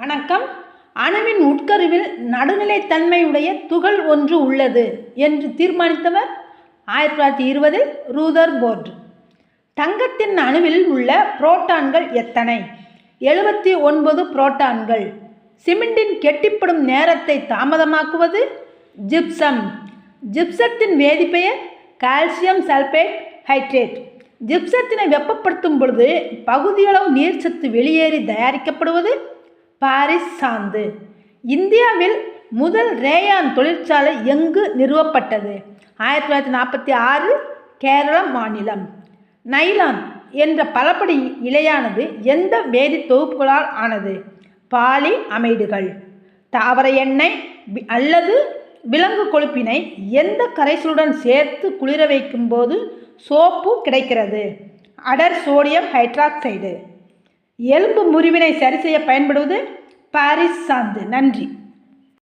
வணக்கம். அணுவின் உட்கருவில் நடுநிலைத்தன்மையுடைய துகள் ஒன்று உள்ளது என்று தீர்மானித்தவர் 1920 ரூதர்போர்ட். தங்கத்தின் அணுவில் உள்ள புரோட்டான்கள் எத்தனை? 79 புரோட்டான்கள். சிமெண்டின் கெட்டிப்படும் நேரத்தை தாமதமாக்குவது ஜிப்சம். ஜிப்சத்தின் வேதிப்பெயர் கால்சியம் சல்பேட் ஹைட்ரேட். ஜிப்சத்தினை வெப்பப்படுத்தும் பொழுது பகுதியளவு நீர்ச்சத்து வெளியேறி தயாரிக்கப்படுவது பாரிஸ் சாந்து. இந்தியாவில் முதல் ரேயான் தொழிற்சாலை எங்கு நிறுவப்பட்டது? 1946 கேரள மாநிலம். நைலான் என்ற பலபடி இழையானது எந்த வேதி தொகுப்புகளால் ஆனது? பாலி அமைடுகள். தாவர எண்ணெய் அல்லது விலங்கு கொழுப்பினை எந்த கரைசலுடன் சேர்த்து குளிர வைக்கும் போது சோப்பு கிடைக்கிறது? அடர் சோடியம் ஹைட்ராக்சைடு. எலும்பு முறிவினை சரி செய்ய பயன்படுவது பாரிஸ் சாந்து. நன்றி.